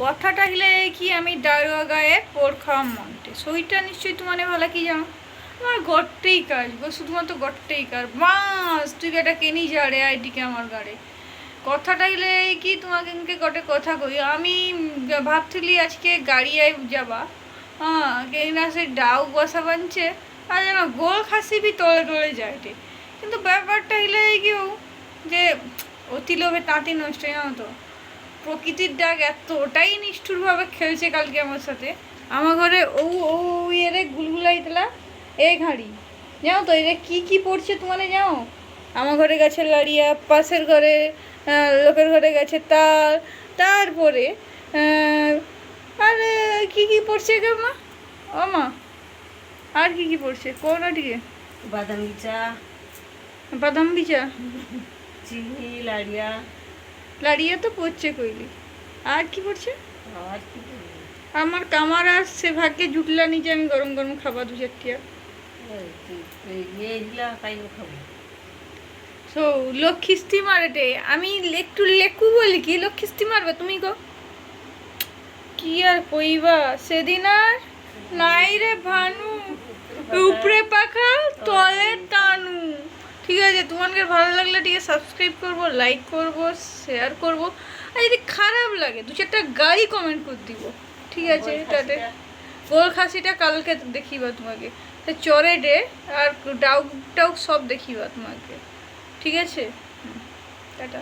কথাটা হলে কি আমি দারোয়া গায়ে পোড় খাওয়া মন্টে সেইটা নিশ্চয়ই তোমার ভালো কি জানো। আমার গড়তেই কাজ গো, শুধুমাত্র গড়তেই কাজ। বাস তুই এটা কেনি যা রে আইটিকে আমার গাড়ে কথাটা হলে কি তোমাকে গটে কথা কই। আমি ভাবছিলি আজকে গাড়িয়ে যাবা, হ্যাঁ কেনা সে ডাউ বসা বানছে আর যেন গোল খাসি বি তলে টলে যায় রে। কিন্তু ব্যাপারটা হলে কেউ যে অতি লোভে তাঁতি নষ্ট, জানো তো। প্রকৃতির ডাক এতটাই নিষ্ঠুরভাবে খেলছে কালকে আমার সাথে। আমার ঘরে ও ও এরে গুলগুলাইতলা এই ঘাড়ি, জানো তো এরা কি কি পড়ছে তোমার জানো। আমার ঘরে গেছে লাড়িয়া, পাশের ঘরে লোকের ঘরে গেছে তার, তারপরে আর কি কি পড়ছে গো মা, ও মা আর কি কি পড়ছে কোন দিকে। বাদাম বিচা, বাদাম বিচা, চিনি, লাড়িয়া। লাড়িয়া তো পড়ছে কইলি, আর কি পড়ছে। আর কি আমার কামার আসছে ভাগ্যে জুটলা নিচে, আমি গরম গরম খাবা 2-4টিয়া। এইগুলা তাই খাবো। সো লক্ষ্মীস্তি মারেটে আমি একটু লেকু বলি কি লক্ষ্মীস্তি মারবে তুমি গো। কি আর কইবা সেদিন আর নাই রে ভানু, উপরে পাখা তলে টানু। ঠিক আছে, তোমাদের ভালো লাগলে ঠিক সাবস্ক্রাইব করবো, লাইক করবো, শেয়ার করবো, আর যদি খারাপ লাগে 2-4টা গাড়ি কমেন্ট করে দিব। ঠিক আছে, এটাতে গোল খাসিটা কালকে দেখিবা তোমাকে, চরে ডে আর ডাউক টাউক সব দেখিবা তোমাকে। ঠিক আছে, টাটা।